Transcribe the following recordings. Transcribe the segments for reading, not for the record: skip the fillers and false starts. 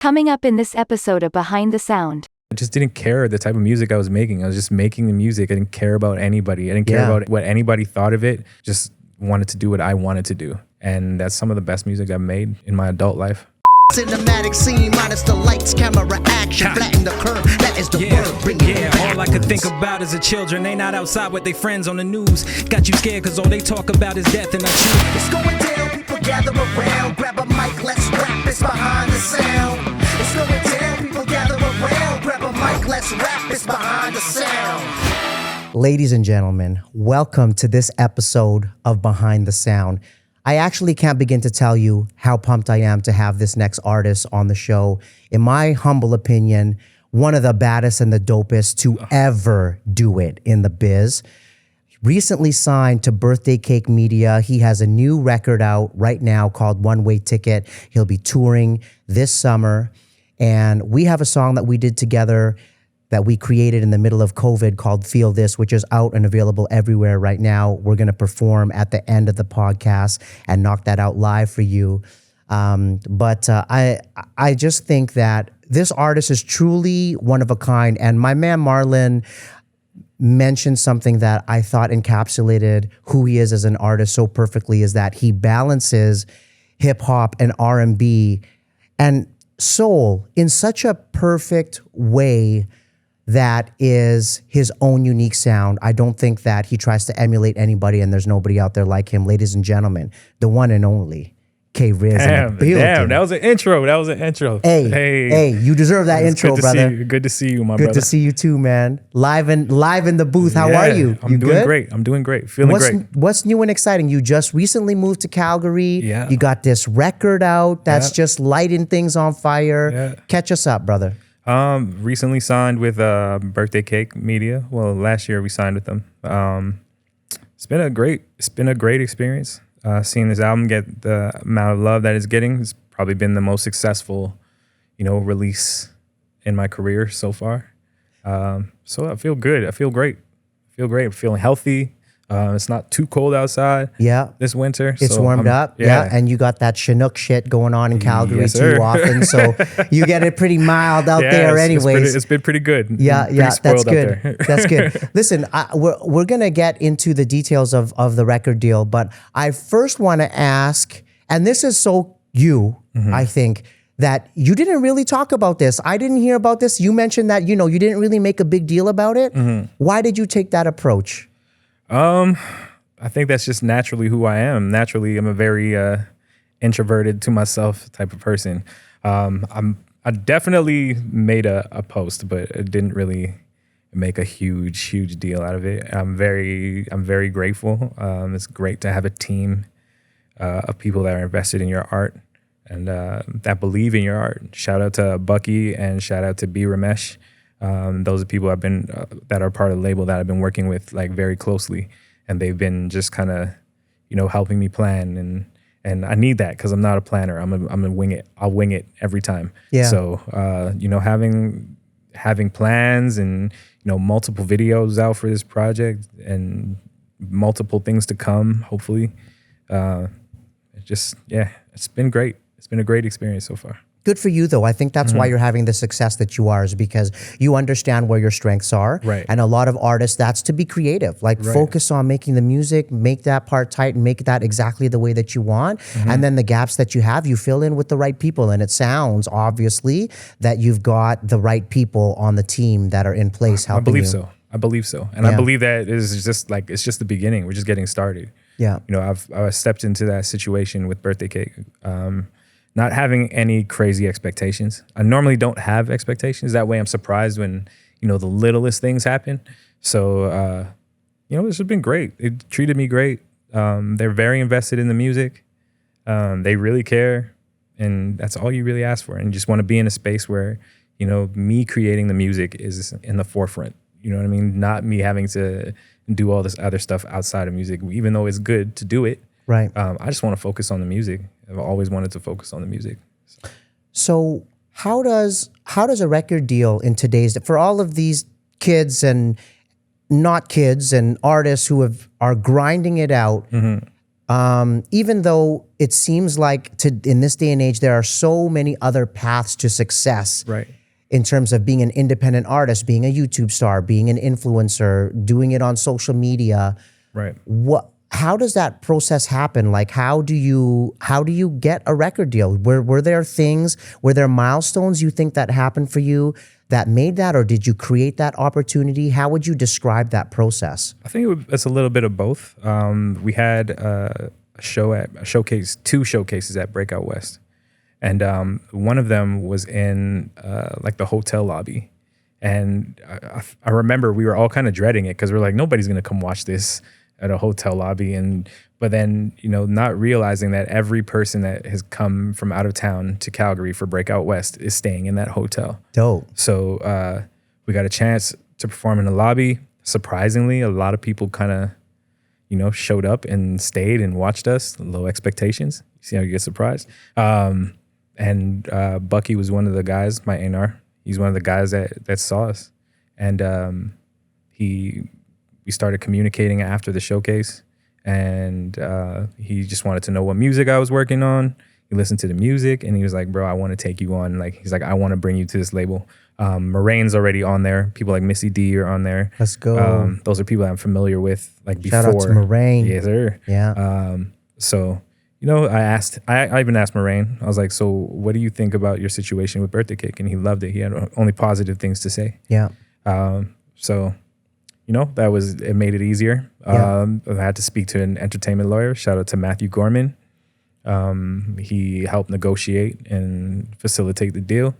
Coming up in this episode of Behind the Sound. I just didn't care the type of music I was making. I was just making the music. I didn't care about anybody. I didn't care about what anybody thought of it. Just wanted to do what I wanted to do. And that's some of the best music I've made in my adult life. Cinematic scene minus the lights, camera, action, flatten the curve. That is the word. Bring it back. All I could think about is the children. They not outside with their friends on the news. Got you scared cause all they talk about is death and I choose. It's going down, people gather around. Grab a mic, let's rap, it's behind the sound. It's going down, people gather around. Grab a mic, let's rap, it's behind the sound. Ladies and gentlemen, welcome to this episode of Behind the Sound. I actually can't begin to tell you how pumped I am to have this next artist on the show. In my humble opinion, one of the baddest and the dopest to ever do it in the biz. Recently signed to Birthday Cake Media. He has a new record out right now called One Way Ticket. He'll be touring this summer. And we have a song that we did together that we created in the middle of COVID called Feel This, which is out and available everywhere right now. We're going to perform at the end of the podcast and knock that out live for you. But I just think that this artist is truly one of a kind. And my man Marlon mentioned something that I thought encapsulated who he is as an artist so perfectly, is that he balances hip hop and R&B and soul in such a perfect way that is his own unique sound. I don't think that he tries to emulate anybody, and there's nobody out there like him. Ladies and gentlemen, the one and only K-Riz. Damn, that was an intro. Hey, you deserve that intro, brother. Good to see you, my brother. Good to see you too, man. Live in the booth. How are you? I'm doing great. I'm doing great. Feeling great. What's new and exciting? You just recently moved to Calgary. Yeah. You got this record out that's just lighting things on fire. Yeah. Catch us up, brother. Recently signed with Birthday Cake Media. Well, last year we signed with them. It's been a great experience. Seeing this album get the amount of love that it's getting. It's probably been the most successful, release in my career so far. So I feel good. I feel great. I'm feeling healthy. It's not too cold outside. This winter. It's warmed up. Yeah. And you got that Chinook shit going on in Calgary too often. So you get it pretty mild out there anyways. It's been pretty good. That's good. That's good. Listen, we're going to get into the details of the record deal, but I first want to ask, and this is so I think, that you didn't really talk about this. I didn't hear about this. You mentioned that, you didn't really make a big deal about it. Why did you take that approach? I think that's just naturally who I am. Naturally, I'm a very introverted to myself type of person. I definitely made a post, but it didn't really make a huge deal out of it. I'm very grateful. It's great to have a team of people that are invested in your art and that believe in your art. Shout out to Bucky and shout out to B. Ramesh. Those are people I've been that are part of the label that I've been working with like very closely, and they've been just kind of, helping me plan, and I need that because I'm not a planner. I'm gonna wing it. I'll wing it every time. Yeah. So having plans and multiple videos out for this project and multiple things to come. Hopefully, it's been great. It's been a great experience so far. Good for you, though. I think that's why you're having the success that you are, is because you understand where your strengths are. Right. And a lot of artists, that's to be creative. Focus on making the music, make that part tight, and make that exactly the way that you want. And then the gaps that you have, you fill in with the right people. And it sounds, obviously, that you've got the right people on the team that are in place helping you. I believe so. And I believe that is just it's just the beginning. We're just getting started. Yeah. I've stepped into that situation with Birthday Cake. Not having any crazy expectations. I normally don't have expectations. That way I'm surprised when, the littlest things happen. So, it's just been great. They treated me great. They're very invested in the music. They really care. And that's all you really ask for. And you just want to be in a space where, me creating the music is in the forefront. You know what I mean? Not me having to do all this other stuff outside of music, even though it's good to do it. Right. I just want to focus on the music. I've always wanted to focus on the music. So how does a record deal in today's, for all of these kids and not kids and artists who are grinding it out, even though it seems like in this day and age, there are so many other paths to success. Right. In terms of being an independent artist, being a YouTube star, being an influencer, doing it on social media. Right. How does that process happen? Like, how do you get a record deal? Were there milestones you think that happened for you that made that, or did you create that opportunity? How would you describe that process? I think it's a little bit of both. We had a showcase, 2 showcases at Breakout West. And one of them was in like the hotel lobby. And I remember we were all kind of dreading it because we're like, nobody's going to come watch this at a hotel lobby. But then, not realizing that every person that has come from out of town to Calgary for Breakout West is staying in that hotel. Dope. So we got a chance to perform in the lobby. Surprisingly, a lot of people kind of, showed up and stayed and watched us. Low expectations. You see how you get surprised? And Bucky was one of the guys, my A&R. He's one of the guys that saw us. And we started communicating after the showcase. And he just wanted to know what music I was working on. He listened to the music and he was like, bro, I want to take you on. Like, he's like, I want to bring you to this label. Moraine's already on there. People like Missy D are on there. Let's go. Those are people I'm familiar with, like, before. Shout out to Moraine. Yes, sir. Yeah. So, I even asked Moraine, I was like, so what do you think about your situation with Birthday Cake? And he loved it. He had only positive things to say. Yeah. So, it made it easier. Yeah. I had to speak to an entertainment lawyer. Shout out to Matthew Gorman. He helped negotiate and facilitate the deal.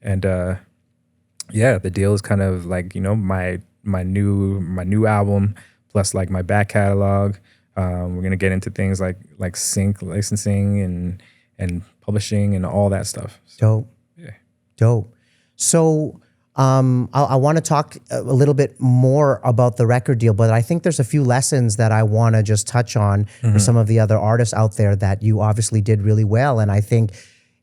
And the deal is kind of like, my new album plus like my back catalog. We're gonna get into things like sync licensing and publishing and all that stuff. Dope. Yeah. Dope. So I want to talk a little bit more about the record deal, but I think there's a few lessons that I want to just touch on for some of the other artists out there that you obviously did really well. And I think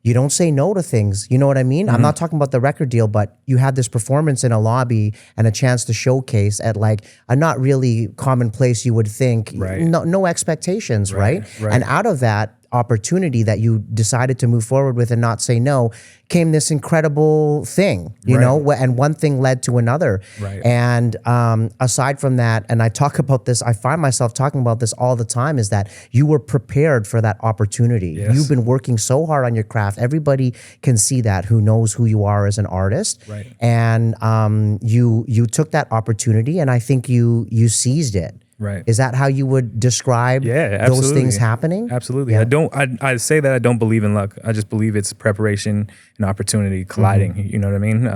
you don't say no to things. You know what I mean? I'm not talking about the record deal, but you had this performance in a lobby and a chance to showcase at like a not really common place you would think. Right. No expectations, right? And out of that opportunity that you decided to move forward with and not say no came this incredible thing, you know, and one thing led to another. Right. And aside from that, and I talk about this, I find myself talking about this all the time, is that you were prepared for that opportunity. Yes. You've been working so hard on your craft. Everybody can see that who knows who you are as an artist. Right. And you took that opportunity, and I think you seized it. Right. Is that how you would describe those things happening? Absolutely. Yeah. I say that I don't believe in luck. I just believe it's preparation and opportunity colliding. You know what I mean?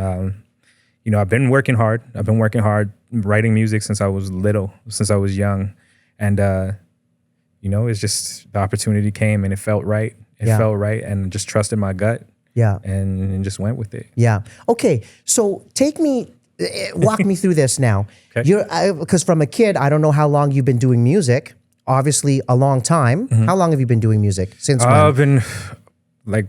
I've been working hard. I've been working hard writing music since I was little, since I was young. And, it's just the opportunity came and it felt right. It felt right, and just trusted my gut. Yeah. And just went with it. Yeah. Okay. So walk me through this now. Okay. Because from a kid, I don't know how long you've been doing music. Obviously, a long time. How long have you been doing music? Since when? I've been like,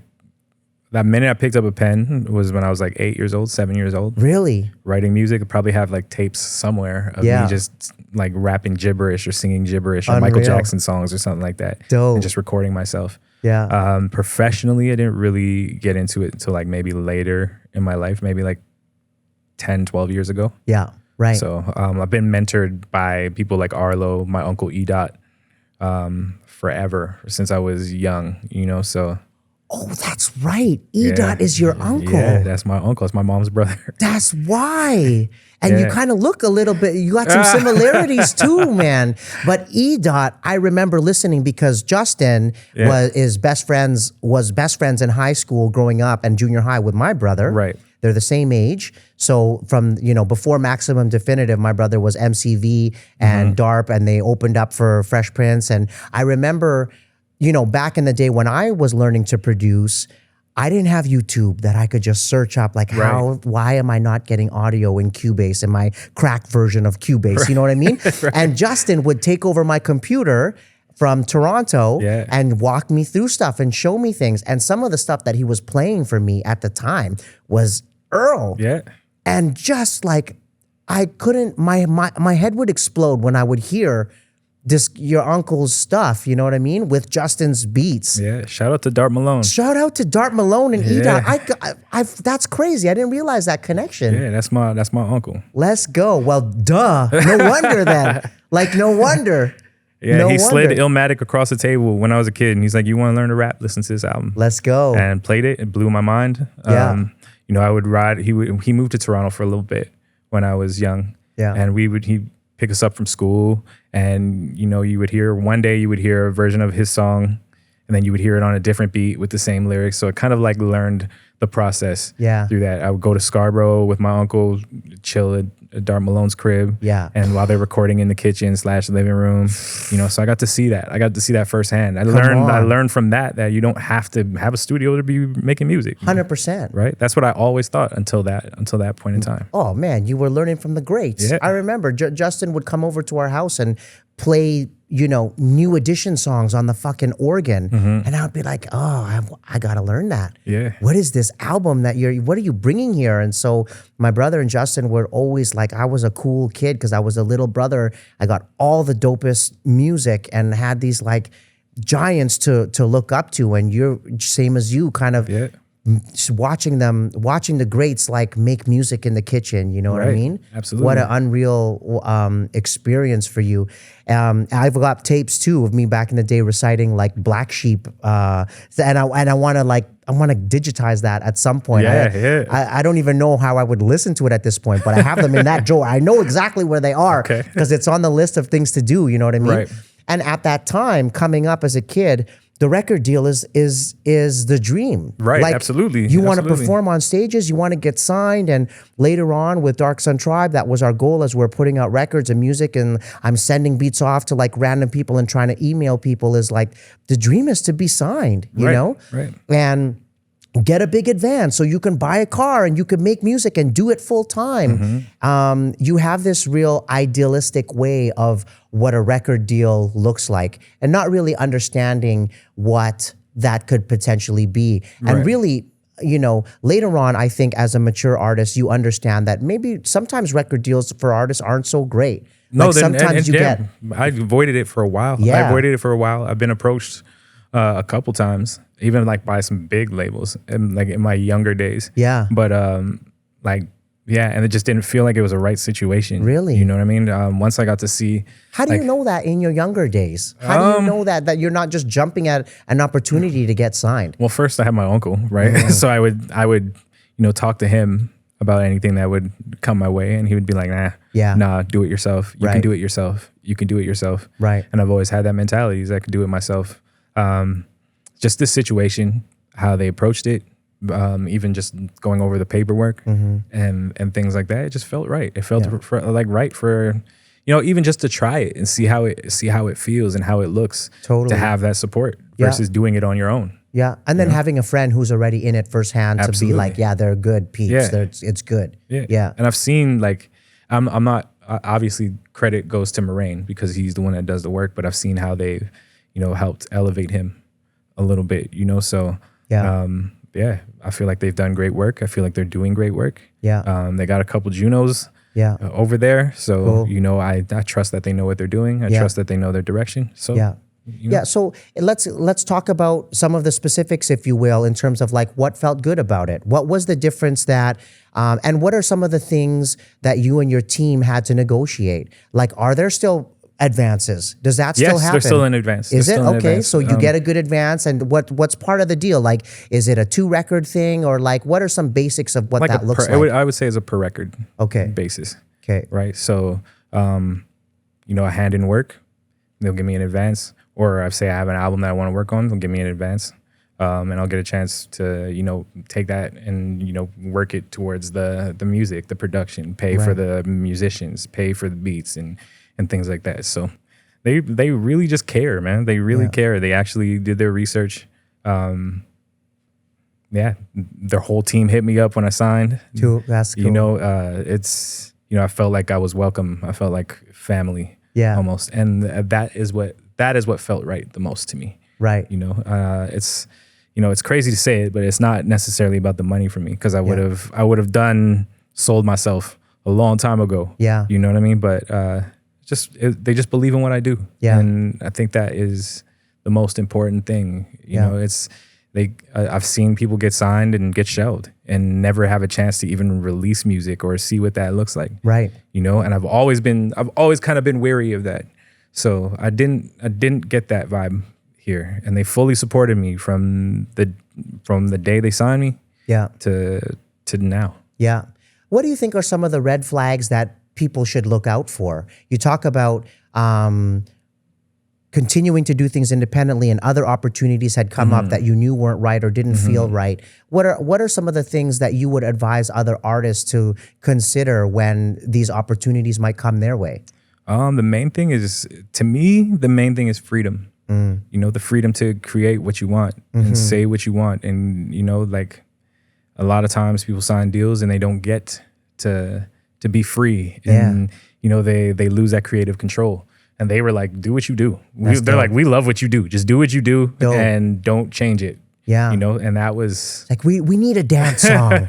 that minute I picked up a pen was when I was like 7 years old. Really? Writing music. I probably have like tapes somewhere of me just like rapping gibberish or singing gibberish or Michael Jackson songs or something like that. Dope. And just recording myself. Yeah. Professionally, I didn't really get into it until like maybe later in my life, maybe like 10, 12 years ago. Yeah. Right. So I've been mentored by people like Arlo, my uncle E-Dot, forever, since I was young, so. Oh, that's right. E-Dot is your uncle. Yeah, that's my uncle. It's my mom's brother. That's why. And you kind of look a little bit, you got some similarities too, man. But E-Dot, I remember listening because Justin was best friends in high school growing up and junior high with my brother. Right. They're the same age. So from, before Maximum Definitive, my brother was MCV and DARP, and they opened up for Fresh Prince. And I remember, back in the day when I was learning to produce, I didn't have YouTube that I could just search up like why am I not getting audio in Cubase, in my cracked version of Cubase, you know what I mean? And Justin would take over my computer from Toronto and walk me through stuff and show me things. And some of the stuff that he was playing for me at the time was Earl. Yeah. And just like, I couldn't, my head would explode when I would hear your uncle's stuff, you know what I mean, with Justin's beats. Yeah, shout out to Dart Malone. Shout out to Dart Malone and Yeah. Edot. That's crazy. I didn't realize that connection. Yeah, that's my uncle. Let's go. Well, duh. No wonder then. Like, no wonder. Yeah, No he slid wonder. Illmatic across the table when I was a kid, and he's like, "You want to learn to rap? Listen to this album." Let's go. And played it. It blew my mind. Yeah. You know, I would ride. He moved to Toronto for a little bit when I was young. Yeah. And he'd pick us up from school, and you know, one day you would hear a version of his song, and then you would hear it on a different beat with the same lyrics. So it kind of like learned the process. Yeah. Through that, I would go to Scarborough with my uncle, chill at Dart Malone's crib. Yeah. And while they're recording in the kitchen / living room, you know, so I got to see that. I got to see that firsthand. I on. learned from that you don't have to have a studio to be making music. 100%. Right? That's what I always thought until that point in time. Oh man, you were learning from the greats. Yeah. I remember Justin would come over to our house and play, you know, new edition songs on the fucking organ, and I would be like, oh, I gotta learn that. Yeah. What is this album that what are you bringing here? And so my brother and Justin were always like, I was a cool kid because I was a little brother. I got all the dopest music and had these like giants to look up to, and you're same as you, kind of. Yeah. Just watching the greats like make music in the kitchen, you know what I Right. mean? Absolutely. What an unreal experience for you. I've got tapes too of me back in the day reciting like Black Sheep, and I want to digitize that at some point. Yeah. I don't even know how I would listen to it at this point, but I have them in that drawer. I know exactly where they are Okay. because it's on the list of things to do. You know what I mean? Right. And at that time, coming up as a kid, the record deal is the dream. Right, absolutely, You want to absolutely. perform on stages, you want to get signed, and later on with Dark Sun Tribe, that was our goal as we're putting out records and music, and I'm sending beats off to like random people and trying to email people, is like the dream is to be signed, you Right, know? right. And get a big advance so you can buy a car and you can make music and do it full time. You have this real idealistic way of what a record deal looks like and not really understanding what that could potentially be. And Right. really, you know, later on, I think as a mature artist, you understand that maybe sometimes record deals for artists aren't so great. No, Like then, sometimes and you yeah, get, I avoided it for a while. Yeah. I avoided it for a while. I've been approached a couple times, even like by some big labels, like in my younger days. Yeah. But like, yeah, and it just didn't feel like it was a right situation. Really? You know what I mean? Once I got to see, how do you know that in your younger days? How do you know that you're not just jumping at an opportunity to get signed? well, first I had my uncle, right? So I would, you know, talk to him about anything that would come my way, and he would be like, nah, do it yourself. You Right. can do it yourself. You can do it yourself. Right. And I've always had that mentality, is I could do it myself. Just this situation, how they approached it, even just going over the paperwork and things like that, it just felt right. It felt right for, you know, even just to try it and see how it feels and how it looks. Totally. To have that support Yeah. versus doing it on your own. Yeah, and then having a friend who's already in it firsthand to Absolutely. be like, yeah, they're good peeps. Yeah. It's good. Yeah. Yeah. And I've seen, like, I'm not, obviously credit goes to Moraine because he's the one that does the work, but I've seen how they've, you know, helped elevate him a little bit, you know? So, Yeah. yeah, I feel like they've done great work. I feel like they're doing great work. Yeah. They got a couple Junos Yeah. over there. So, Cool. you know, I trust that they know what they're doing. I Yeah. trust that they know their direction. So, Yeah. you know. Yeah, so let's talk about some of the specifics, if you will, in terms of like what felt good about it. What was the difference that, and what are some of the things that you and your team had to negotiate? Like, are there still advances? Does that still Yes, happen? they're still in advance. Is They're it still in okay? advance. So you get a good advance, and what's part of the deal? Like, is it a 2-record thing, or like what are some basics of what like that a looks per, like? I would say it's a per record Okay. basis. Okay. Right. So, you know, a hand in work, they'll give me an advance, or I say I have an album that I want to work on, they'll give me an advance. And I'll get a chance to, you know, take that and, you know, work it towards the music, the production, pay for the musicians, pay for the beats and things like that. So they really just care, man. They really care. They actually did their research. Yeah, their whole team hit me up when I signed. That's cool. You know, it's, you know, I felt like I was welcome. I felt like family. Yeah. Almost. And that is what felt right the most to me. Right. You know, it's, you know, it's crazy to say it, but it's not necessarily about the money for me, because I would have sold myself a long time ago. Yeah. You know what I mean? But they just believe in what I do. Yeah. And I think that is the most important thing. You know, I've seen people get signed and get shelved and never have a chance to even release music or see what that looks like. Right. You know, and I've always kind of been wary of that. So I didn't get that vibe here, and they fully supported me from the day they signed me. Yeah. To now. Yeah. What do you think are some of the red flags that people should look out for? You talk about continuing to do things independently, and other opportunities had come up that you knew weren't right or didn't feel right. What are some of the things that you would advise other artists to consider when these opportunities might come their way? The main thing is, to me, the main thing is freedom. You know, the freedom to create what you want and say what you want. And, you know, like a lot of times people sign deals and they don't get to be free. And, you know, they lose that creative control. And they were like, do what you do. They're like, we love what you do. Just do what you do and don't change it. Yeah. You know, and that was like, we need a dance song.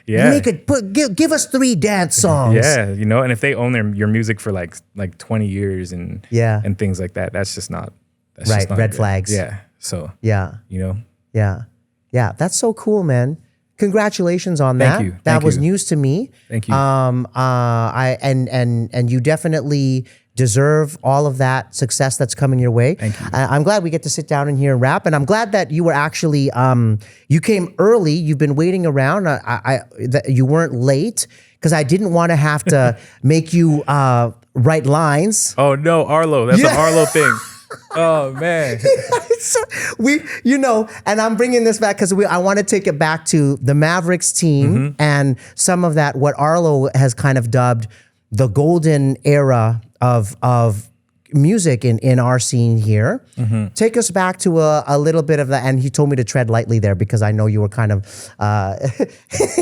yeah. Give us 3 dance songs. Yeah. You know, and if they own your music for like 20 years and things like that, that's just not, that's right. just not Red good. flags. Yeah. So, Yeah. you know. Yeah. Yeah. That's so cool, man. Congratulations on that. Thank you. That Thank was you. news to me. Thank you. And you definitely deserve all of that success that's coming your way. Thank you. I'm glad we get to sit down in here and rap, and I'm glad that you were actually you came early. You've been waiting around. That you weren't late, because I didn't want to have to make you write lines. Oh no, Arlo. That's an Arlo thing. Oh man. So and I'm bringing this back because I want to take it back to the Mavericks team and some of that, what Arlo has kind of dubbed the golden era of music in our scene here. Take us back to a little bit of that. And he told me to tread lightly there, because I know you were kind of,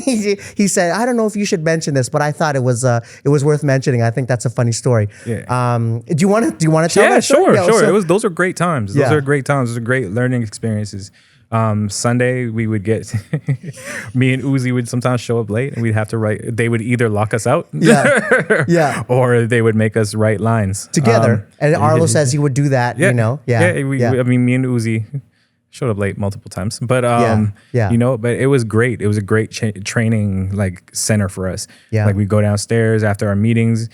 he said, I don't know if you should mention this, but I thought it was worth mentioning. I think that's a funny story. Yeah. Do you want to tell that story? Sure. So- Those are great times. Those are great times. Those are great learning experiences. Sunday we would get me and Uzi would sometimes show up late, and we'd have to write. They would either lock us out, or they would make us write lines together. And Arlo says he would do that. Yeah, you know, I mean, me and Uzi showed up late multiple times, but you know, but it was great. It was a great training like center for us. Yeah, like we go downstairs after our meetings.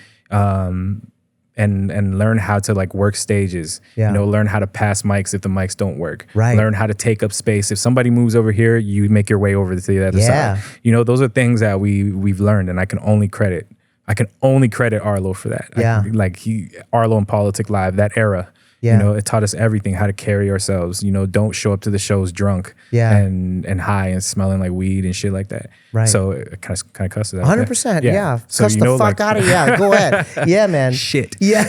And learn how to like work stages, you know, learn how to pass mics if the mics don't work, learn how to take up space. If somebody moves over here, you make your way over to the other side. You know, those are things that we've learned, and I can only credit Arlo for that. Arlo and Politic Live, that era. You know, it taught us everything, how to carry ourselves. You know, don't show up to the shows drunk and high and smelling like weed and shit like that. Right. So it kind of cusses out. 100%. Yeah. So Cuss the fuck out of go ahead. Yeah, man. Shit. Yeah.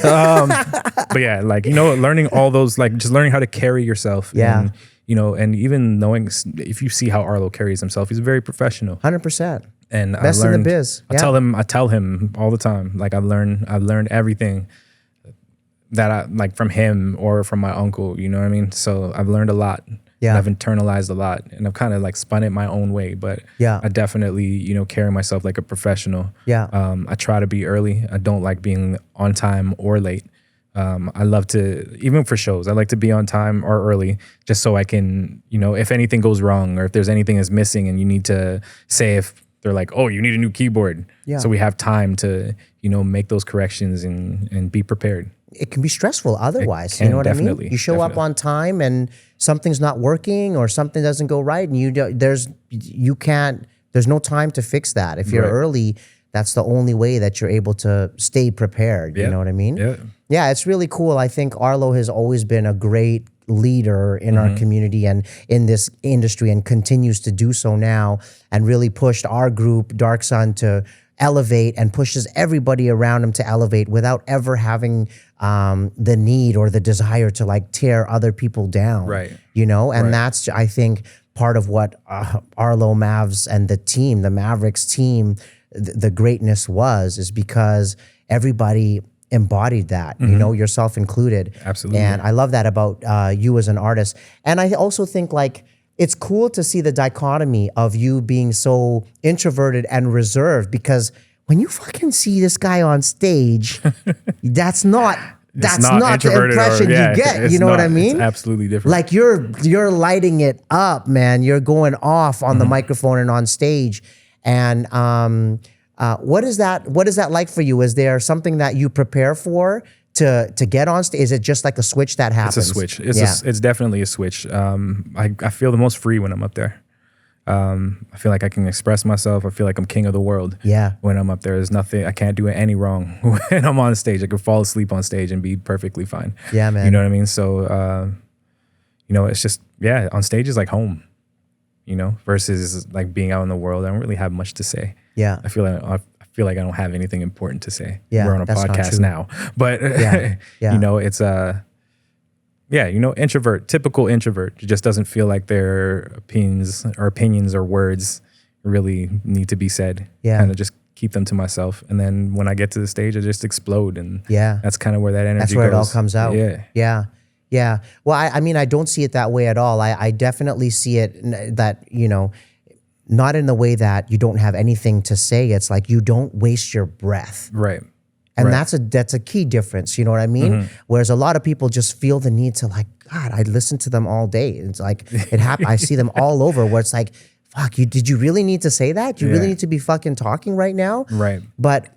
But yeah, like, you know, learning all those, like just learning how to carry yourself. Yeah. And, you know, and even knowing, if you see how Arlo carries himself, he's very professional. 100%. And best in the biz. I tell him all the time, like I've learned everything that I like from him or from my uncle, you know what I mean? So I've learned a lot. Yeah. I've internalized a lot, and I've kind of like spun it my own way, but I definitely, you know, carry myself like a professional. Yeah. I try to be early. I don't like being on time or late. I love to, even for shows, I like to be on time or early just so I can, you know, if anything goes wrong or if there's anything that's missing and you need to say, if they're like, oh, you need a new keyboard. Yeah. So we have time to, you know, make those corrections and be prepared. It can be stressful otherwise. You know what I mean? You show up on time and something's not working or something doesn't go right, and there's no time to fix that. If you're early, that's the only way that you're able to stay prepared. You know what I mean? Yeah. Yeah, it's really cool. I think Arlo has always been a great leader in our community and in this industry, and continues to do so now, and really pushed our group, Dark Sun, to elevate, and pushes everybody around him to elevate without ever having the need or the desire to like tear other people down. Right. You know, and that's, I think, part of what Arlo Mavs and the team, the Mavericks team, the greatness is because everybody embodied that, you know, yourself included. Absolutely. And I love that about you as an artist. And I also think like it's cool to see the dichotomy of you being so introverted and reserved, because when you fucking see this guy on stage, that's not the introverted impression you get. it's You know what not. I mean? It's absolutely different. Like you're lighting it up, man. You're going off on the microphone and on stage. And what is that like for you? Is there something that you prepare for to get on stage? Is it just like a switch that happens? It's a switch. It's definitely a switch. I feel the most free when I'm up there. I feel like I can express myself. I feel like I'm king of the world. Yeah. When I'm up there, there's nothing, I can't do any wrong when I'm on stage. I could fall asleep on stage and be perfectly fine. Yeah, man. You know what I mean? So, it's just, on stage is like home, versus like being out in the world. I don't really have much to say. Yeah. I feel like I don't have anything important to say. Yeah, We're on a that's not podcast true. now, but Yeah. it's introvert, typical introvert. It just doesn't feel like their opinions or words really need to be said. Yeah. Kind of just keep them to myself. And then when I get to the stage, I just explode. And Yeah. that's kind of where that energy That's where goes. it all comes out. Yeah. Yeah. Yeah. Well, I mean, I don't see it that way at all. I definitely see it that, not in the way that you don't have anything to say. It's like you don't waste your breath. Right. And Right. that's a key difference. You know what I mean? Whereas a lot of people just feel the need to like, God, I listen to them all day. It's like I see them all over where it's like, fuck, did you really need to say that? You really need to be fucking talking right now? Right. But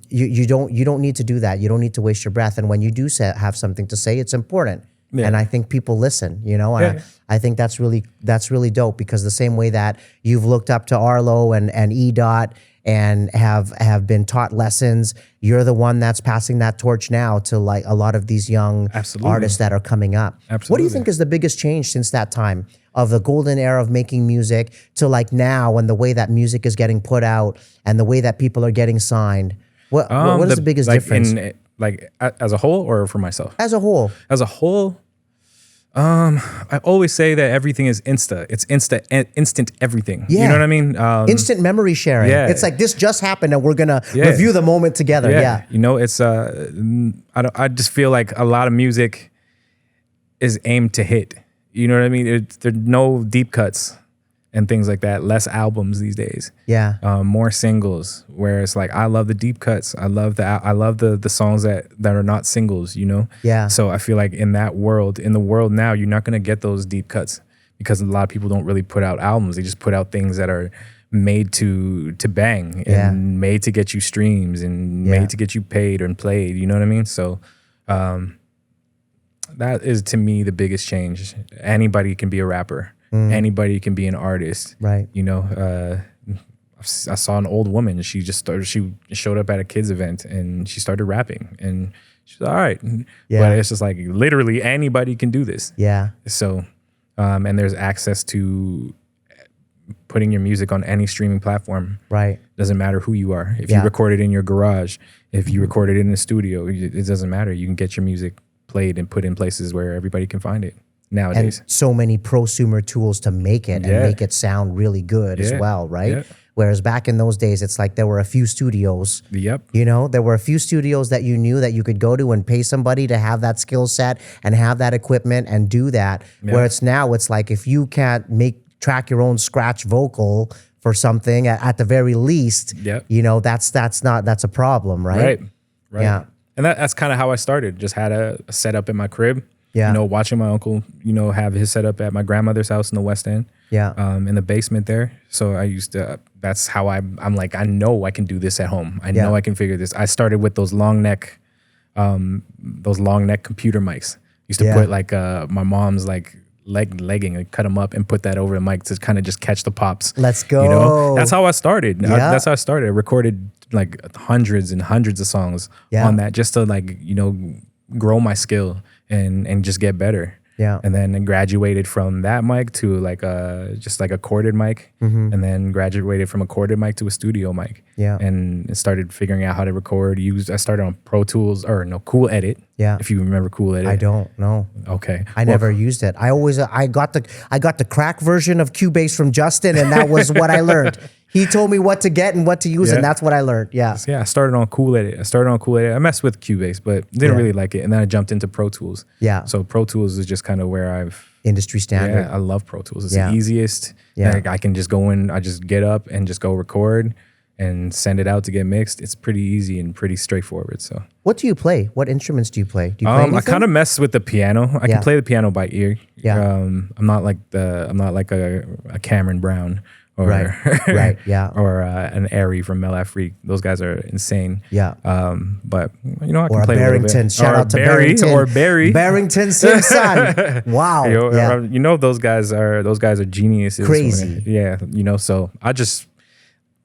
you don't need to do that. You don't need to waste your breath. And when you do have something to say, it's important. Yeah. And I think people listen, and I think that's really dope, because the same way that you've looked up to Arlo and EDOT and have been taught lessons, you're the one that's passing that torch now to like a lot of these young Absolutely. artists that are coming up. What do you Absolutely. think is the biggest change since that time of the golden era of making music to like now, and the way that music is getting put out and the way that people are getting signed? What is the biggest difference? As a whole or for myself? As a whole? As a whole, I always say that everything is insta. It's instant everything. Yeah. You know what I mean? Instant memory sharing. yeah. It's like this just happened and we're gonna review the moment together. Yeah. It's I just feel like a lot of music is aimed to hit. You know what I mean? There are no deep cuts and things like that. Less albums these days. Yeah. More singles. Where it's like I love the deep cuts. I love the songs that are not singles. Yeah. So I feel like in the world now, you're not gonna get those deep cuts because a lot of people don't really put out albums. They just put out things that are made to bang and made to get you streams and made to get you paid and played. You know what I mean? So that is to me the biggest change. Anybody can be a rapper. Anybody can be an artist. Right. I saw an old woman. She showed up at a kids event and she started rapping and she's all right. Yeah. But it's just like literally anybody can do this. Yeah. So, and there's access to putting your music on any streaming platform. Right. Doesn't matter who you are. If you record it in your garage, if you record it in the studio, it doesn't matter. You can get your music played and put in places where everybody can find it nowadays. And so many prosumer tools to make it and make it sound really good as well, right? Yeah. Whereas back in those days, it's like there were a few studios. Yep. There were a few studios that you knew that you could go to and pay somebody to have that skill set and have that equipment and do that. Yeah. Where it's now, it's like if you can't track your own scratch vocal for something at the very least, Yep. that's a problem, right? Right. Yeah. And that's kind of how I started. Just had a setup in my crib. Yeah. Watching my uncle, have his setup at my grandmother's house in the West End. Yeah. In the basement there. So I used to, that's how I'm like, I know I can do this at home. I know I can figure this. I started with those long neck computer mics. Used to put like my mom's like legging and cut them up and put that over the mic to kind of just catch the pops. Let's go. That's how I started. Yeah. That's how I started. I recorded like hundreds and hundreds of songs on that just to like, grow my skill and just get better. Yeah. And then I graduated from that mic to like just like a corded mic, and then graduated from a corded mic to a studio mic. Yeah. And started figuring out how to record. I started on Pro Tools Cool Edit. Yeah. If you remember Cool Edit. I don't know. Okay. I never used it. I got the crack version of Cubase from Justin, and that was what I learned. He told me what to get and what to use, and that's what I learned. Yeah. Yeah, I started on Cool Edit. I messed with Cubase, but didn't really like it. And then I jumped into Pro Tools. Yeah. So Pro Tools is just kind of where Industry standard. I love Pro Tools. It's Yeah. the easiest. Yeah. Like I can just go in, I just get up and just go record. and send it out to get mixed. It's pretty easy and pretty straightforward. So What do you play? What instruments do you play? Do you play I anything? kind of mess with the piano. I Yeah. can play the piano by ear. Yeah. I'm not like a Cameron Brown or Right, yeah. or an Airy from Mel Afrique. Those guys are insane. Yeah. But you know, I Or can a play a little Barrington. bit. Shout Or out to Barry, Barrington. or Barry. Barrington Simpson. Wow. You know, those guys are geniuses. Crazy. Yeah. You know, so I just,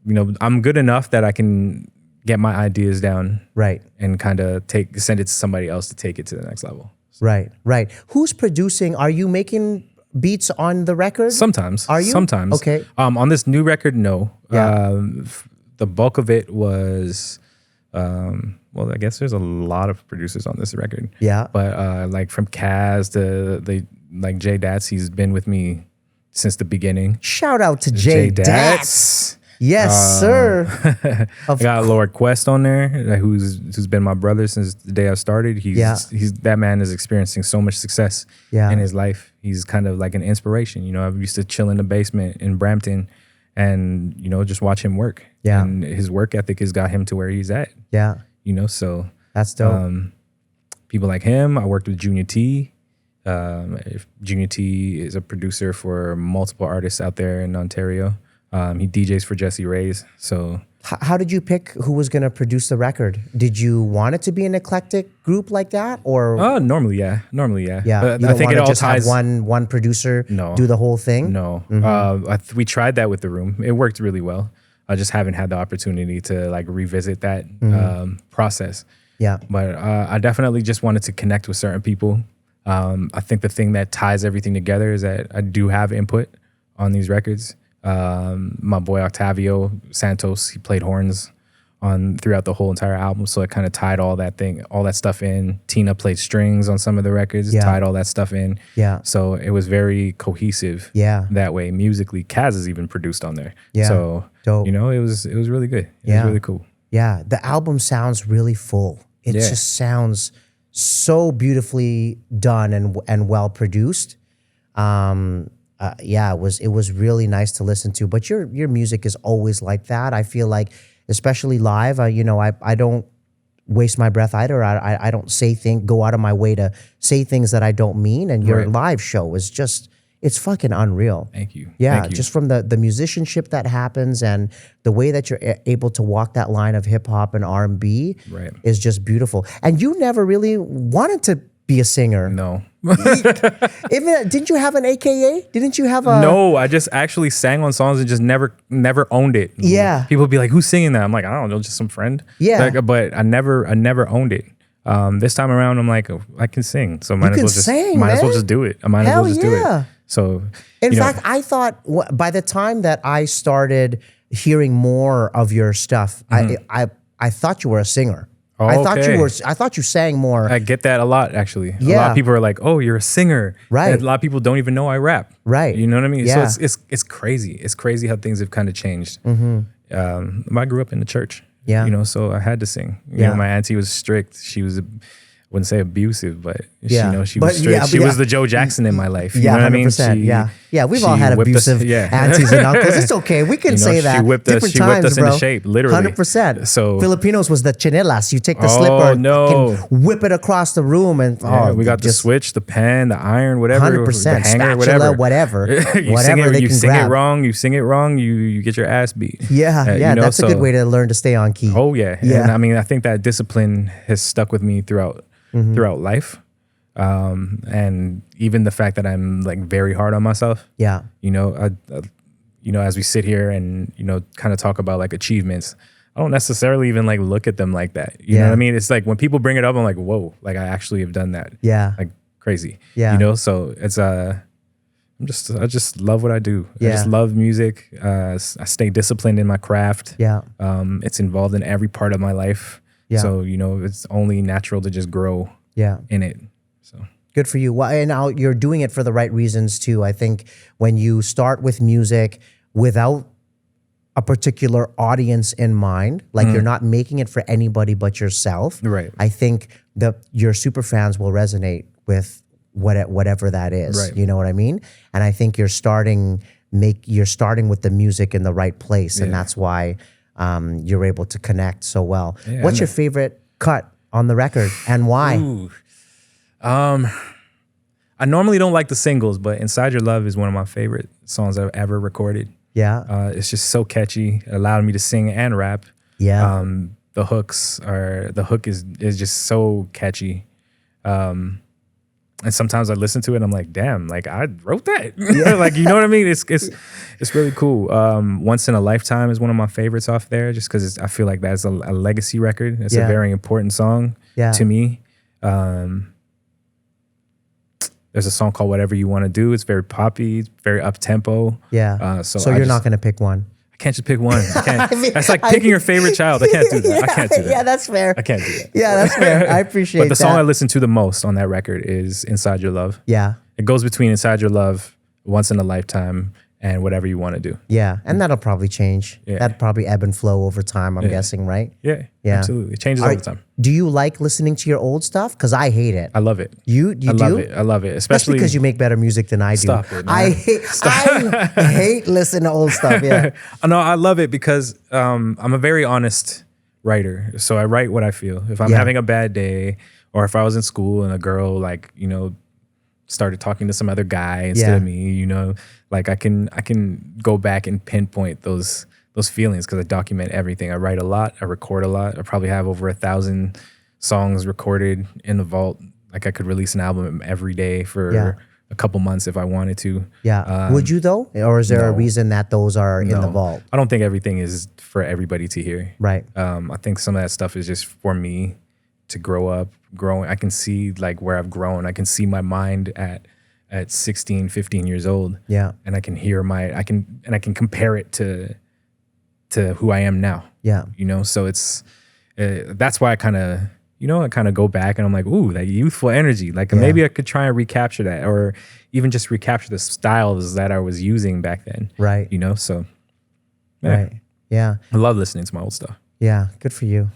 you know, I'm good enough that I can get my ideas down Right. and kind of send it to somebody else to take it to the next level. Right. Right. Who's producing? Are you making beats on the record? Sometimes. Are you? Sometimes. Okay. On this new record, no. Yeah. The bulk of it was, well, I guess there's a lot of producers on this record. Yeah. But like from Kaz to like Jay Datz, he's been with me since the beginning. Shout out to Jay Datz. Yes, sir. I got Lord Quest on there, who's been my brother since the day I started. He's that man is experiencing so much success in his life. He's kind of like an inspiration. You know, I used to chill in the basement in Brampton and, you know, just watch him work. Yeah. And his work ethic has got him to where he's at. Yeah. You know, so That's dope. people like him. I worked with Junior T. Junior T is a producer for multiple artists out there in Ontario. He DJs for Jesse Reyes. So How did you pick who was going to produce the record? Did you want it to be an eclectic group like that, or normally, yeah. yeah, you I don't think want it to all just ties. have one producer No. do the whole thing? No, we tried that with The Room. It worked really well. I just haven't had the opportunity to like revisit that process. Yeah. But I definitely just wanted to connect with certain people. I think the thing that ties everything together is that I do have input on these records. My boy Octavio Santos, he played horns throughout the whole entire album, so it kind of tied all that stuff in. Tina played strings on some of the records, tied all that stuff in. Yeah. So it was very cohesive. Yeah. That way, musically, Kaz is even produced on there. Yeah. So Dope. you know, it was really good. It Yeah. was really cool. Yeah, the album sounds really full. It Yeah. just sounds so beautifully done and well produced. Yeah, it was really nice to listen to. But your music is always like that. I feel like, especially live, you know, I don't waste my breath either. I don't go out of my way to say things that I don't mean. And your Right. live show is just, it's fucking unreal. Thank you. Yeah, Thank you. just from the musicianship that happens and the way that you're able to walk that line of hip hop and R&B Right. is just beautiful. And you never really wanted to be a singer. No. Even didn't you have an AKA? Didn't you have a No, I just actually sang on songs and just never owned it. Yeah. People be like, "Who's singing that?" I'm like, "I don't know, just some friend." Yeah. But I never owned it. This time around, I'm like, oh, I can sing, so might as can well just sing, might as well man. just do it. I might Hell as well just do yeah. it. So, In you know, fact, I thought by the time that I started hearing more of your stuff, I thought you were a singer. I thought you sang more. I get that a lot, actually. A lot Yeah. of people are like, "Oh, you're a singer." Right. And a lot of people don't even know I rap. Right. You know what I mean? Yeah. So it's crazy. It's crazy how things have kind of changed. I grew up in the church. Yeah. You know, so I had to sing. You Yeah. know, my auntie was strict. She was, wouldn't say abusive, but Yeah. you know, she But was strict. yeah, but She yeah. was the Joe Jackson in my life. You Yeah, know what I mean? 100%. Yeah. We've all she had whipped us- abusive yeah. aunties and uncles. It's okay. We can You know, say she that. whipped us- Different she times, whipped us bro. into shape, literally. 100%. So- Filipinos was the chinelas. You take the Oh, slipper, no. can whip it across the room, and Yeah, we got the just switch, the pen, the iron, whatever, 100%. the hanger, Spatula, whatever. whatever. you Whatever sing it, they you can sing grab. it wrong. You sing it wrong. You get your ass beat. Yeah, You know, that's a good way to learn to stay on key. Oh yeah, Yeah. And I mean, I think that discipline has stuck with me throughout life, and even the fact that I'm like very hard on myself. Yeah. You know, you know, as we sit here and you know, kind of talk about like achievements, I don't necessarily even like look at them like that. You know Yeah. what I mean? It's like when people bring it up, I'm like, whoa, like I actually have done that. Yeah. Like crazy. Yeah. You know, so it's I just love what I do. I just Yeah. love music. I stay disciplined in my craft. Yeah. It's involved in every part of my life. Yeah. So, you know, it's only natural to just grow Yeah. in it. So, Good for you. Well, and now you're doing it for the right reasons too. I think when you start with music without a particular audience in mind, like you're not making it for anybody but yourself. Right. I think your super fans will resonate with whatever that is. Right. You know what I mean? And I think you're starting with the music in the right place, and Yeah. that's why you're able to connect so well. Yeah, What's your favorite cut on the record and why? Ooh. I normally don't like the singles, but Inside Your Love is one of my favorite songs I've ever recorded. Yeah. It's just so catchy. It allowed me to sing and rap. Yeah. The hook is just so catchy. And sometimes I listen to it and I'm like, damn, like I wrote that. Like, you know what I mean? It's really cool. Once in a Lifetime is one of my favorites off there, just because I feel like that's a legacy record. It's a very important song to me. There's a song called Whatever You Want to Do. It's very poppy, it's very up tempo. Yeah. So you're not going to pick one. I can't just pick one. I can't. That's like picking your favorite child. I can't do that. I can't do that. Yeah, that's fair. I can't do that. Yeah, that's fair. I appreciate that. But the song I listen to the most on that record is Inside Your Love. Yeah. It goes between Inside Your Love, Once in a Lifetime, and Whatever You Want to Do. Yeah. And that'll probably change. Yeah. That'll probably ebb and flow over time, I'm guessing, right? Yeah, Yeah. absolutely. It changes all the time. Do you like listening to your old stuff? Because I hate it. I love it. You I do? love it. I love it. That's Especially because you make better music than I do. Stop it, man. I hate listening to old stuff. Yeah. No, I love it because I'm a very honest writer. So I write what I feel. If I'm having a bad day, or if I was in school and a girl started talking to some other guy instead of me, like I can go back and pinpoint those feelings because I document everything. I write a lot. I record a lot. I probably have over 1,000 songs recorded in the vault. Like I could release an album every day for a couple months if I wanted to. Yeah. Would you though? Or is there a reason that those are in the vault? I don't think everything is for everybody to hear. Right. I think some of that stuff is just for me to grow up. I can see like where I've grown. I can see my mind at 16, 15 years old. Yeah. And I can hear I can compare it to who I am now. Yeah. So it's that's why I kind of go back and I'm like, ooh, that youthful energy. Like maybe I could try and recapture that, or even just recapture the styles that I was using back then. Right. So right. Yeah. I love listening to my old stuff. Yeah. Good for you.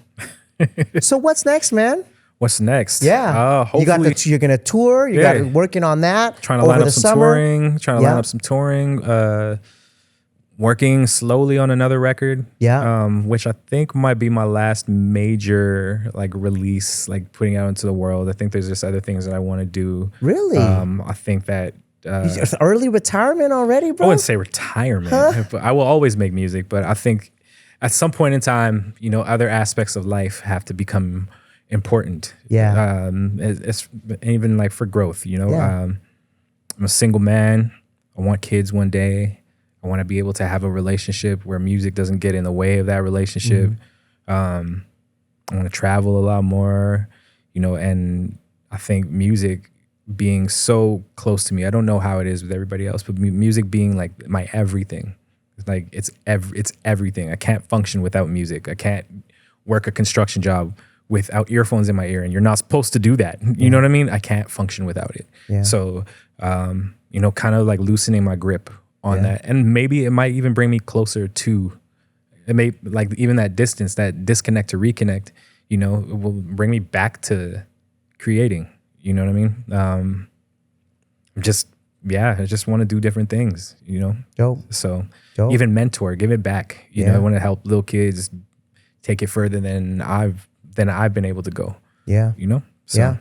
So what's next, man? What's next? Yeah. Hopefully, you're gonna tour. You got working on that. Trying to line up some touring. Working slowly on another record. Yeah. Which I think might be my last major release, putting out into the world. I think there's just other things that I want to do. Really? I think that early retirement already, bro? I wouldn't say retirement, but I will always make music. But I think at some point in time, other aspects of life have to become important. Yeah. It's even for growth, I'm a single man. I want kids one day. I want to be able to have a relationship where music doesn't get in the way of that relationship. I want to travel a lot more, and I think music being so close to me, I don't know how it is with everybody else, but music being my everything. It's everything. I can't function without music. I can't work a construction job without earphones in my ear, and you're not supposed to do that. You know what I mean? I can't function without it. Yeah. So, kind of loosening my grip on that. And maybe it might even bring me closer to, it may even that distance, that disconnect to reconnect, it will bring me back to creating. You know what I mean? I just want to do different things, Dope. So Dope. Even mentor, give it back. I want to help little kids take it further than I've been able to go. Yeah. So. Yeah.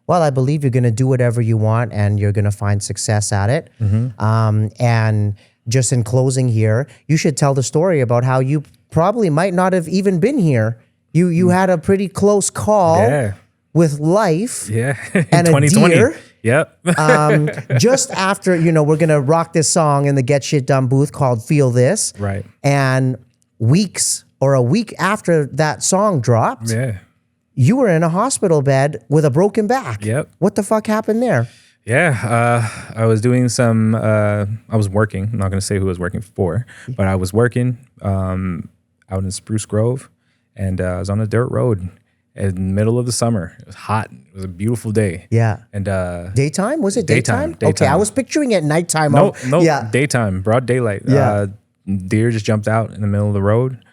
Well, I believe you're going to do whatever you want and you're going to find success at it. Mm-hmm. And just in closing here, you should tell the story about how you probably might not have even been here. You had a pretty close call with life. Yeah. And 2020. A deer. Yep. Just after, we're going to rock this song in the Get Shit Done booth called Feel This. Right. And a week after that song dropped. Yeah. You were in a hospital bed with a broken back. Yep. What the fuck happened there? Yeah, I was doing I was working. I'm not going to say who I was working for, but I was working out in Spruce Grove, and I was on a dirt road in the middle of the summer. It was hot. It was a beautiful day. Yeah. And daytime? Was it daytime? Okay, I was picturing it nighttime. No, yeah. Daytime, broad daylight. Yeah. Deer just jumped out in the middle of the road.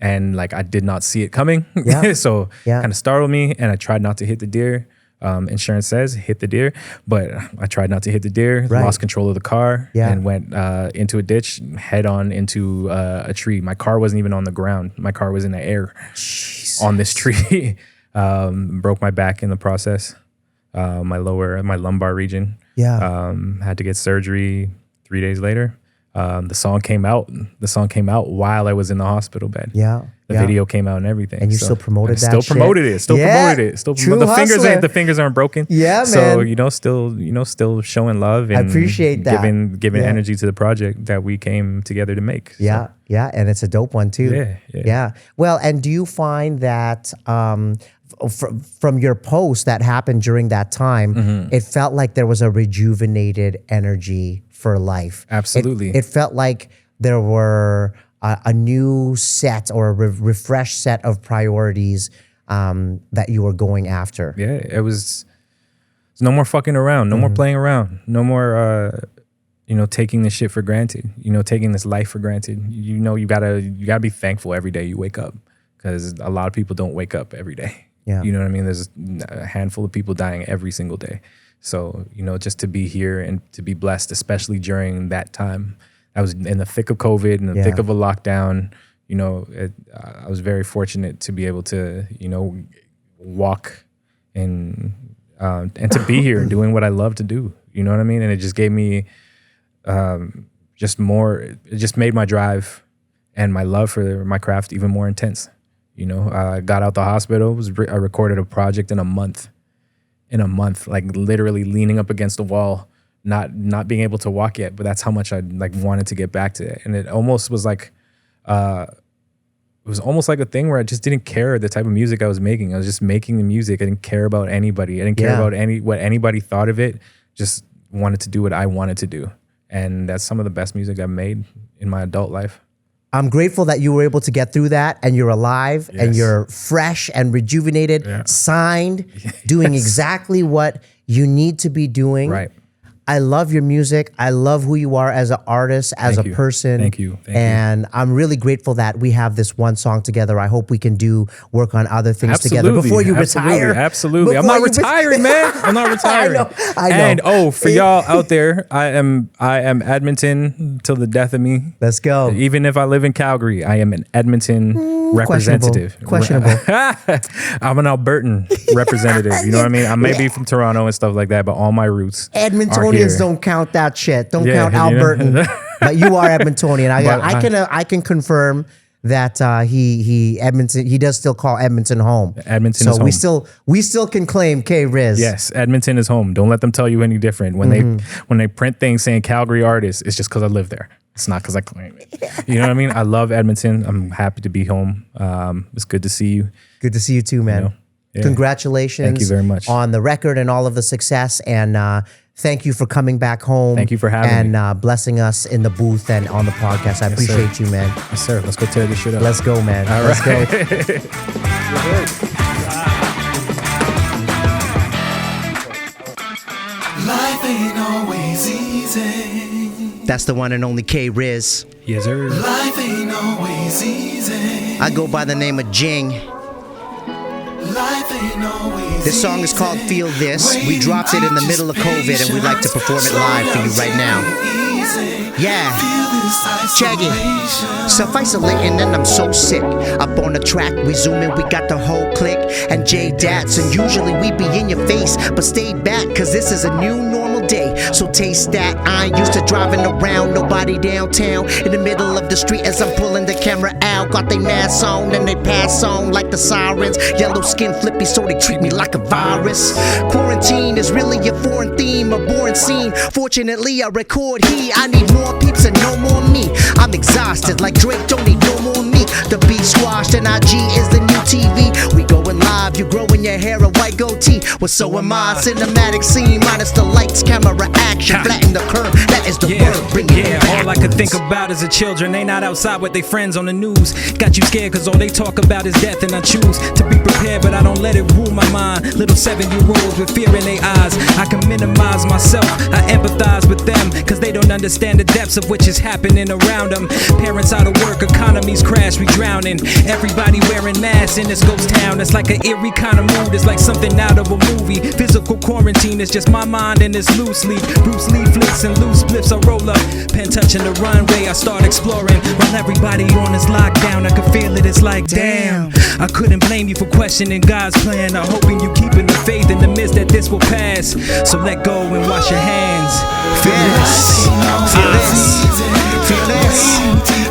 And I did not see it coming. Yeah. So kind of startled me, and I tried not to hit the deer. Insurance says hit the deer, but I tried not to hit the deer, Right. lost control of the car, Yeah. and went into a ditch, head on into a tree. My car wasn't even on the ground. My car was in the air on this tree. Broke my back in the process, my lumbar region. Yeah. Had to get surgery 3 days later. The song came out. The song came out while I was in the hospital bed. Yeah. The yeah. video came out and everything. And you still promoted I that Still shit? promoted it. Still Yeah. promoted it. Still True the fingers hustler. aren't broken. Yeah, So man. still showing love and appreciate that. giving Yeah. energy to the project that we came together to make. So, Yeah, yeah, and it's a dope one too. Yeah. Well, and do you find that from your post that happened during that time, Mm-hmm. it felt like there was a rejuvenated energy for life? Absolutely. It felt like there were a new set or a refreshed set of priorities that you were going after. Yeah, it was no more fucking around, no more playing around, no more taking this shit for granted, taking this life for granted. You gotta be thankful every day you wake up, because a lot of people don't wake up every day. Yeah. You know what I mean? There's a handful of people dying every single day. So, just to be here and to be blessed, especially during that time. I was in the thick of COVID, in the thick of a lockdown. I was very fortunate to be able to, walk and to be here doing what I love to do. You know what I mean? And it just gave me just more. It just made my drive and my love for my craft even more intense. I got out the hospital. I recorded a project in a month, like literally leaning up against the wall, not being able to walk yet, but that's how much I wanted to get back to it. And it almost was like, it was almost like a thing where I just didn't care the type of music I was making. I was just making the music. I didn't care about anybody. I didn't care about what anybody thought of it. Just wanted to do what I wanted to do. And that's some of the best music I've made in my adult life. I'm grateful that you were able to get through that and you're alive and you're fresh and rejuvenated, signed, doing exactly what you need to be doing. Right. I love your music. I love who you are as an artist, as Thank a you. person. Thank you. Thank you. And I'm really grateful that we have this one song together. I hope we can work on other things together before you retire. Absolutely. I'm Before not you retiring, man. I'm not retiring. I know. And for y'all out there, I am Edmonton till the death of me. Let's go. Even if I live in Calgary, I am an Edmonton representative. Questionable. I'm an Albertan representative. You know what I mean? I may be from Toronto and stuff like that, but all my roots are Edmontonians here. don't count that shit. Don't Yeah, count you know? Albertan. But you are Edmontonian. But I can confirm that he does still call Edmonton home. Edmonton so is home. we still can claim K-Riz. Yes, Edmonton is home. Don't let them tell you any different. When they print things saying Calgary artist, it's just because I live there. It's not because I claim it. You know what I mean? I love Edmonton. I'm happy to be home. It's good to see you. Good to see you too, man. Yeah. Congratulations. Thank you very much. On the record and all of the success. And thank you for coming back home. Thank you for having me. And blessing us in the booth and on the podcast. I appreciate you, man. Yes, sir. Let's go tear this shit up. Let's go, man. All Let's right. go. Life ain't always easy. That's the one and only K-Riz. Yes, sir. Life ain't always easy. I go by the name of Jing. Life ain't always This song is called Feel This. We dropped it in the middle of COVID and we'd like to perform it live for you right now. Yeah. Check it. Self-isolating and I'm so sick. Up on the track, we zooming, we got the whole clique. And J-Dats, and usually we be in your face. But stay back, cause this is a new normal day. So taste that, I ain't used to driving around. Nobody downtown, in the middle of the street as I'm pulling the camera out. Got they masks on and they pass on like the sirens. Yellow skin flippy so they treat me like a virus. Quarantine is really a foreign theme, a boring scene. Fortunately I record here, I need more peeps and no more me. I'm exhausted like Drake, don't need no more me. The beat squashed and IG is the new TV. We going live, you growing your hair a white goatee. Well, so am I. Cinematic scene minus the lights, camera action, flatten the curve. That is the word. Bring it back. All I could think about is the children. They not outside with their friends on the news. Got you scared cause all they talk about is death, and I choose to be prepared, but I don't let it rule my mind. Little 7-year-olds with fear in their eyes. I can minimize myself, I empathize with them, cause they don't understand the depths of which is happening around them. Parents out of work, economies crash, we drowning. Everybody wearing masks in this ghost town. It's like an eerie kind of mood is like something out of a movie. Physical quarantine is just my mind and it's loose leaf. Bruce Lee flicks and loose blips. I roll up, pen touching the runway. I start exploring while everybody on this lockdown. I can feel it. It's like damn. I couldn't blame you for questioning God's plan. I'm hoping you keeping the faith in the midst that this will pass. So let go and wash your hands. Feel this. Feel this. Feel this.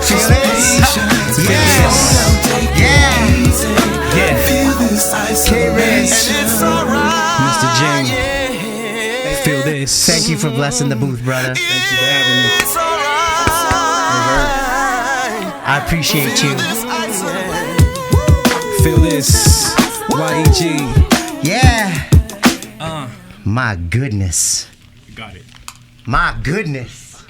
Feel this. Yes. Yeah. Yeah. K-Riz. Mr. J. Feel this. Thank you for blessing the booth, brother. Thank you for having me. I appreciate you. Feel this. YEG. Yeah. My goodness. You got it. My goodness.